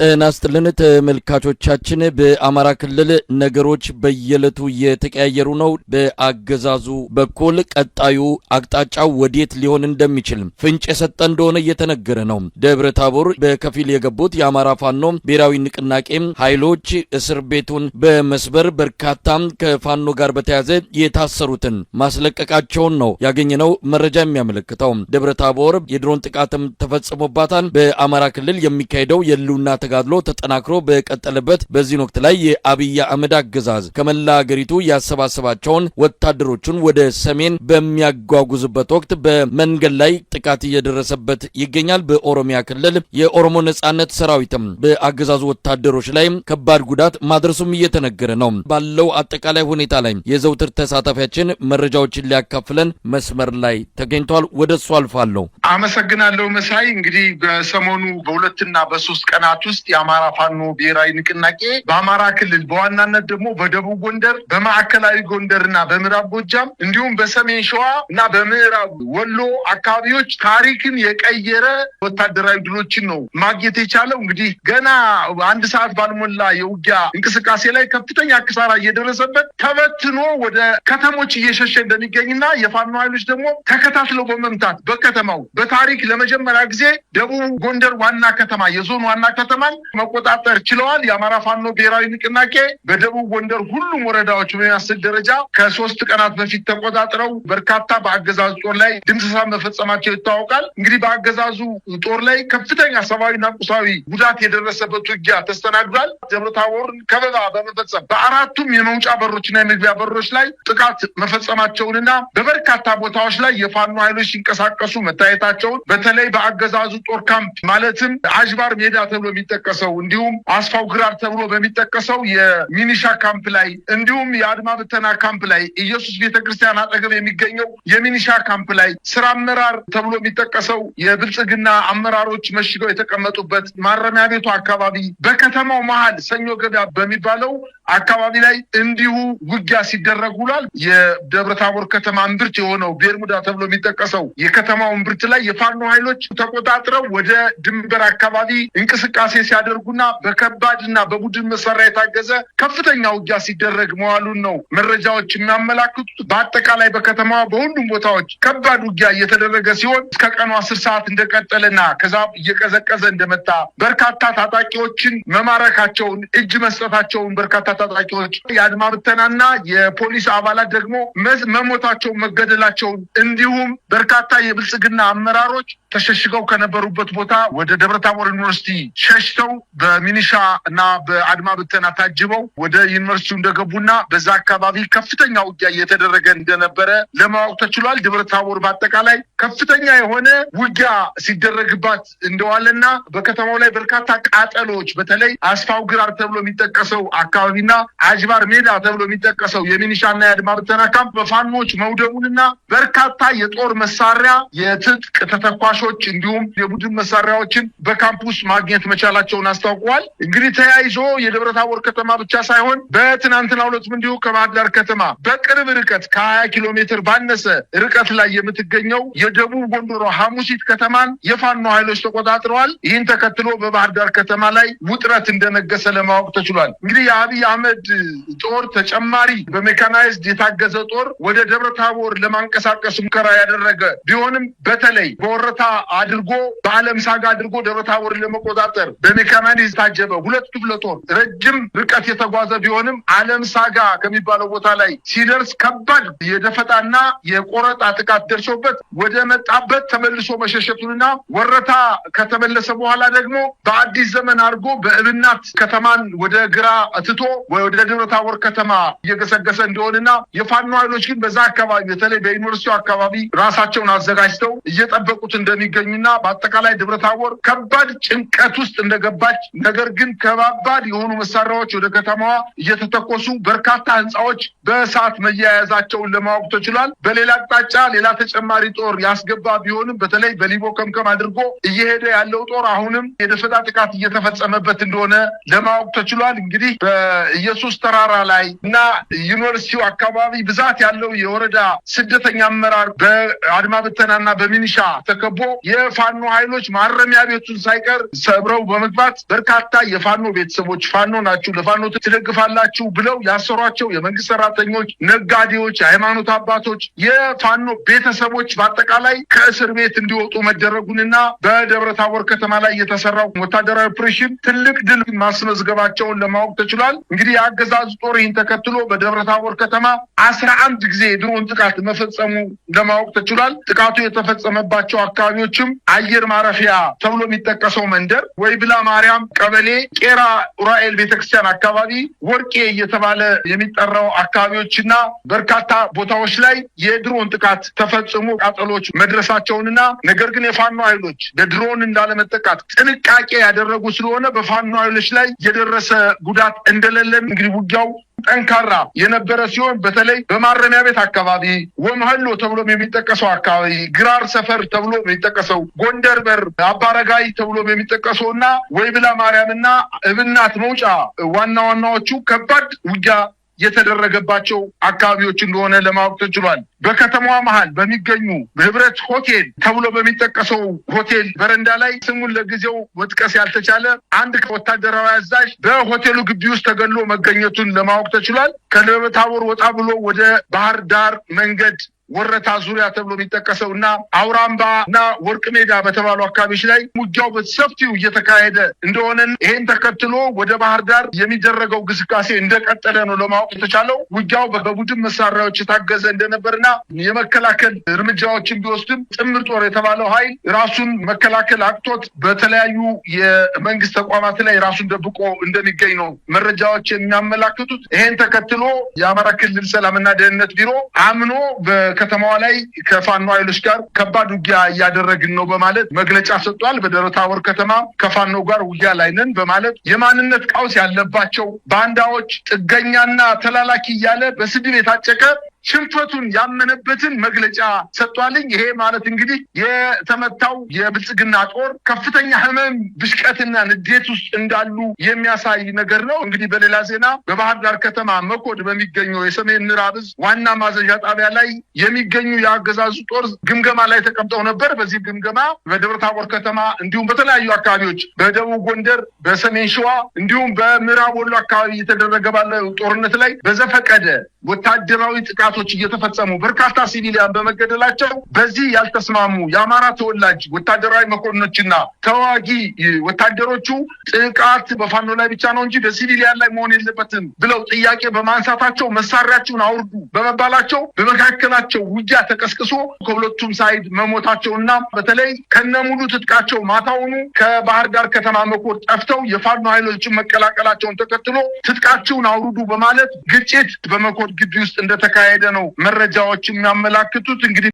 ጤና ይስጥልን ተመልካቾቻችን። በአማራ ክልል ነገሮች በየለቱ የተቀያየሩ ነው። በአገዛዙ በኩል ቀጣዩ አቅጣጫው ወዴት ሊሆን እንደሚችል ፍንጭ የሰጠ እንደሆነ እየተነገረ ነው። ደብረ ታቦር በከፊል የገቡት የአማራ ፋኖ ብሔራዊ ንቅናቄ ኃይሎች እስር ቤቱን በመስበር በርካታ ከፋኖ ጋር በተያያዘ የታሰሩትን ማስለቀቃቸውን ነው ያገኘነው መረጃ የሚያመለክተው። ደብረ ታቦር የድሮን ጥቃትም ተፈጽሞባታል። በአማራ ክልል የሚካሄደው የሉና ተጋድሎ ተጠናክሮ በቀጠለበት በዚህ ወቅት ላይ የአብይ አህመድ አገዛዝ ከመላ ሀገሪቱ ያሰባሰባቸውን ወታደሮቹን ወደ ሰሜን በሚያጓጉዝበት ወቅት በመንገድ ላይ ጥቃት እየደረሰበት ይገኛል። በኦሮሚያ ክልል የኦሮሞ ነጻነት ሰራዊትም በአገዛዙ ወታደሮች ላይ ከባድ ጉዳት ማድረሱም እየተነገረ ነው። ባለው አጠቃላይ ሁኔታ ላይ የዘውትር ተሳታፊያችን መረጃዎችን ሊያካፍለን መስመር ላይ ተገኝቷል። ወደሱ አልፋለሁ። አመሰግናለሁ መሳይ። እንግዲህ በሰሞኑ በሁለትና በሶስት ቀናት ውስጥ የአማራ ፋኖ ብሔራዊ ንቅናቄ በአማራ ክልል በዋናነት ደግሞ በደቡብ ጎንደር፣ በማዕከላዊ ጎንደርና በምዕራብ ጎጃም እንዲሁም በሰሜን ሸዋ እና በምዕራብ ወሎ አካባቢዎች ታሪክን የቀየረ ወታደራዊ ድሎችን ነው ማግኘት የቻለው። እንግዲህ ገና አንድ ሰዓት ባልሞላ የውጊያ እንቅስቃሴ ላይ ከፍተኛ ኪሳራ እየደረሰበት ተበትኖ ወደ ከተሞች እየሸሸ እንደሚገኝና የፋኖ ኃይሎች ደግሞ ተከታትለው በመምታት በከተማው በታሪክ ለመጀመሪያ ጊዜ ደቡብ ጎንደር ዋና ከተማ የዞን ዋና ከተማን መቆጣጠር ችለዋል። የአማራ ፋኖ ብሔራዊ ንቅናቄ በደቡብ ጎንደር ሁሉም ወረዳዎች በሚያስችል ደረጃ ከ3 ቀናት በፊት ተቆጣጥረው በርካታ በአገዛዙ ጦር ላይ ድምሰሳ መፈጸማቸው ይታወቃል። እንግዲህ በአገዛዙ ጦር ላይ ከፍተኛ ሰብአዊና ቁሳዊ ጉዳት የደረሰበት ውጊያ ተስተናግዷል። ደብረ ታቦርን ከበባ በመፈጸም በአራቱም የመውጫ በሮችና የመግቢያ በሮች ላይ ጥቃት መፈጸማቸውንና በበርካታ ቦታዎች ላይ የፋኖ ኃይሎች ሲንቀሳቀሱ መታየታቸውን በተለይ በአገዛዙ ጦር ካምፕ ማለትም አጅባር ሜዳ ተብሎ የሚጠቀሰው እንዲሁም አስፋው ግራር ተብሎ በሚጠቀሰው የሚኒሻ ካምፕ ላይ እንዲሁም የአድማ ብተና ካምፕ ላይ ኢየሱስ ቤተክርስቲያን አጠገብ የሚገኘው የሚኒሻ ካምፕ ላይ ስራ አመራር ተብሎ የሚጠቀሰው የብልጽግና አመራሮች መሽገው የተቀመጡበት ማረሚያ ቤቱ አካባቢ በከተማው መሃል ሰኞ ገበያ በሚባለው አካባቢ ላይ እንዲሁ ውጊያ ሲደረግ ውሏል። የደብረ ታቦር ከተማ እምብርት የሆነው ቤርሙዳ ተብሎ የሚጠቀሰው የከተማው እምብርት ላይ የፋኖ ኃይሎች ተቆጣጥረው ወደ ድንበር አካባቢ እንቅስቃሴ ሲያደርጉና በከባድና በቡድን መሳሪያ የታገዘ ከፍተኛ ውጊያ ሲደረግ መዋሉን ነው መረጃዎች የሚያመላክቱት። በአጠቃላይ በከተማዋ በሁሉም ቦታዎች ከባድ ውጊያ እየተደረገ ሲሆን እስከ ቀኑ 10 ሰዓት እንደቀጠለና ከዛ እየቀዘቀዘ እንደመጣ በርካታ ታጣቂዎችን መማረካቸውን እጅ መስጠታቸውን በርካታ ታጣቂዎች የአድማ ብተናና የፖሊስ አባላት ደግሞ መሞታቸውን መገደላቸውን እንዲሁም በርካታ የብልጽግና አመራሮች ተሸሽገው ከነበሩበት ቦታ ወደ ደብረ ታቦር ዩኒቨርሲቲ ሸሽተው በሚኒሻ እና በአድማ ብተና ታጅበው ወደ ዩኒቨርሲቲው እንደገቡና በዛ አካባቢ ከፍተኛ ውጊያ እየተደረገ እንደነበረ ለማወቅ ተችሏል። ደብረ ታቦር በአጠቃላይ ከፍተኛ የሆነ ውጊያ ሲደረግባት እንደዋለና በከተማው ላይ በርካታ ቃጠሎች በተለይ አስፋው ግራር ተብሎ የሚጠቀሰው አካባቢና አጅባር ሜዳ ተብሎ የሚጠቀሰው የሚኒሻና የአድማ ብተና ካምፕ በፋኖች መውደሙንና በርካታ የጦር መሳሪያ የትጥቅ ተተኳሾች እንዲሁም የቡድን መሳሪያዎችን በካምፕ ውስጥ ማግኘት መቻላቸውን አስታውቀዋል። እንግዲህ ተያይዞ የደብረ ታቦር ከተማ ብቻ ሳይሆን በትናንትናው ዕለትም እንዲሁ ከባህር ዳር ከተማ በቅርብ ርቀት ከ20 ኪሎ ሜትር ባነሰ ርቀት ላይ የምትገኘው የደቡብ ጎንደሯ ሐሙሲት ከተማን የፋኖ ኃይሎች ተቆጣጥረዋል። ይህን ተከትሎ በባህር ዳር ከተማ ላይ ውጥረት እንደነገሰ ለማወቅ ተችሏል። እንግዲህ የአብይ አህመድ ጦር ተጨማሪ በሜካናይዝድ የታገዘ ጦር ወደ ደብረ ታቦር ለማንቀሳቀስ ሙከራ ያደረገ ቢሆንም በተለይ በወረታ አድርጎ በአለም ሳጋ አድርጎ ደብረ ታቦርን ለመቆጣጠር በሜካናይዝድ ታጀበ 2 ክፍለ ጦር ረጅም ርቀት የተጓዘ ቢሆንም አለም ሳጋ ከሚባለው ቦታ ላይ ሲደርስ ከባድ የደፈጣና የቆረጣ ጥቃት ደርሶበት ወደ መጣበት ተመልሶ መሸሸቱንና ወረታ ከተመለሰ በኋላ ደግሞ በአዲስ ዘመን አድርጎ በእብናት ከተማን ወደ ግራ ትቶ ወደ ደብረ ታቦር ከተማ እየገሰገሰ እንደሆነና የፋኖ ኃይሎች ግን በዛ አካባቢ በተለይ በዩኒቨርሲቲው አካባቢ ራሳቸውን አዘጋጅተው እየጠበቁት እንደሚገኙና በአጠቃላይ ደብረ ታቦር ከባድ ጭንቀት ውስጥ እንደገባች ነገር ግን ከባባድ የሆኑ መሳሪያዎች ወደ ከተማዋ እየተተኮሱ በርካታ ህንፃዎች በእሳት መያያዛቸውን ለማወቅ ተችሏል። በሌላ አቅጣጫ ሌላ ተጨማሪ ጦር ያስገባ ቢሆንም በተለይ በሊቦ ከምከም አድርጎ እየሄደ ያለው ጦር አሁንም የደፈጣ ጥቃት እየተፈጸመበት እንደሆነ ለማወቅ ተችሏል። እንግዲህ በኢየሱስ ተራራ ላይ እና ዩኒቨርሲቲው አካባቢ ብዛት ያለው የወረዳ ስደተኛ አመራር በአድማ ብተናና በሚኒሻ ተከቦ የፋኖ ኃይሎች ማረሚያ ቤቱን ሳይቀር ሰብረው በመግባት በርካታ የፋኖ ቤተሰቦች ፋኖ ናችሁ ለፋኖ ትደግፋላችሁ ብለው ያሰሯቸው የመንግስት ሰራተኞች፣ ነጋዴዎች፣ የሃይማኖት አባቶች፣ የፋኖ ቤተሰቦች በአጠቃላይ ከእስር ቤት እንዲወጡ መደረጉንና በደብረታቦር ከተማ ላይ የተሰራው ወታደራዊ ኦፕሬሽን ትልቅ ድል ማስመዝገባቸውን ለማወቅ ተችሏል። እንግዲህ የአገዛዙ ጦር ይህን ተከትሎ በደብረታቦር ከተማ 11 ጊዜ የድሮን ጥቃት መፈጸሙ ለማወቅ ተችሏል። ጥቃቱ የተፈጸመባቸው አካባቢዎችም አየር ማረፊያ ተብሎ የሚጠቀሰው መንደር፣ ወይብላ ማርያም ቀበሌ፣ ቄራ ኡራኤል ቤተክርስቲያን አካባቢ፣ ወርቄ እየተባለ የሚጠራው አካባቢዎችና በርካታ ቦታዎች ላይ የድሮን ጥቃት ተፈጽሞ ቃጠሎች መድረሳቸውንና ነገር ግን የፋኖ ኃይሎች በድሮን እንዳለመጠቃት ጥንቃቄ ያደረጉ ስለሆነ በፋኖ ኃይሎች ላይ የደረሰ ጉዳት እንደሌለም እንግዲህ ውጊያው ጠንካራ የነበረ ሲሆን በተለይ በማረሚያ ቤት አካባቢ ወመህሎ ተብሎ የሚጠቀሰው አካባቢ፣ ግራር ሰፈር ተብሎ የሚጠቀሰው፣ ጎንደር በር፣ አባረጋይ ተብሎ የሚጠቀሰውና ወይብላ ማርያምና እብናት መውጫ ዋናዎቹ ከባድ ውጊያ የተደረገባቸው አካባቢዎች እንደሆነ ለማወቅ ተችሏል። በከተማዋ መሃል በሚገኙ ህብረት ሆቴል ተብሎ በሚጠቀሰው ሆቴል በረንዳ ላይ ስሙን ለጊዜው መጥቀስ ያልተቻለ አንድ ወታደራዊ አዛዥ በሆቴሉ ግቢ ውስጥ ተገሎ መገኘቱን ለማወቅ ተችሏል። ከደብረታቦር ወጣ ብሎ ወደ ባህር ዳር መንገድ ወረታ ዙሪያ ተብሎ የሚጠቀሰው እና አውራምባ እና ወርቅ ሜዳ በተባሉ አካባቢዎች ላይ ውጊያው በሰፊው እየተካሄደ እንደሆነ ይሄን ተከትሎ ወደ ባህር ዳር የሚደረገው ግስጋሴ እንደቀጠለ ነው ለማወቅ የተቻለው። ውጊያው በቡድን መሳሪያዎች የታገዘ እንደነበርና የመከላከል እርምጃዎችን ቢወስድም ጥምር ጦር የተባለው ኃይል ራሱን መከላከል አቅቶት በተለያዩ የመንግስት ተቋማት ላይ ራሱን ደብቆ እንደሚገኝ ነው መረጃዎች የሚያመላክቱት። ይሄን ተከትሎ የአማራ ክልል ሰላምና ደህንነት ቢሮ አምኖ ከተማዋ ላይ ከፋኖ ኃይሎች ጋር ከባድ ውጊያ እያደረግን ነው በማለት መግለጫ ሰጥቷል። በደብረታቦር ከተማ ከፋኖ ጋር ውጊያ ላይ ነን በማለት የማንነት ቀውስ ያለባቸው ባንዳዎች ጥገኛና ተላላኪ እያለ በስድብ የታጨቀ ሽንፈቱን ያመነበትን መግለጫ ሰጥቷልኝ። ይሄ ማለት እንግዲህ የተመታው የብልጽግና ጦር ከፍተኛ ህመም፣ ብሽቀትና ንዴት ውስጥ እንዳሉ የሚያሳይ ነገር ነው። እንግዲህ በሌላ ዜና በባህር ዳር ከተማ መኮድ በሚገኘው የሰሜን ምዕራብ ዕዝ ዋና ማዘዣ ጣቢያ ላይ የሚገኙ የአገዛዙ ጦር ግምገማ ላይ ተቀምጠው ነበር። በዚህ ግምገማ በደብረታቦር ከተማ እንዲሁም በተለያዩ አካባቢዎች በደቡብ ጎንደር፣ በሰሜን ሸዋ እንዲሁም በምዕራብ ወሎ አካባቢ እየተደረገ ባለው ጦርነት ላይ በዘፈቀደ ወታደራዊ ጥቃቶች እየተፈጸሙ በርካታ ሲቪሊያን በመገደላቸው በዚህ ያልተስማሙ የአማራ ተወላጅ ወታደራዊ መኮንኖችና ተዋጊ ወታደሮቹ ጥቃት በፋኖ ላይ ብቻ ነው እንጂ በሲቪሊያን ላይ መሆን የለበትም ብለው ጥያቄ በማንሳታቸው መሳሪያቸውን አውርዱ በመባላቸው በመካከላቸው ውጊያ ተቀስቅሶ ከሁለቱም ሳይድ መሞታቸውና በተለይ ከነሙሉ ትጥቃቸው ማታውኑ ከባህር ዳር ከተማ መኮድ ጠፍተው የፋኖ ኃይሎችን መቀላቀላቸውን ተከትሎ ትጥቃቸውን አውርዱ በማለት ግጭት በመኮድ ግቢ ውስጥ እንደተካሄደ ነው መረጃዎች የሚያመላክቱት። እንግዲህ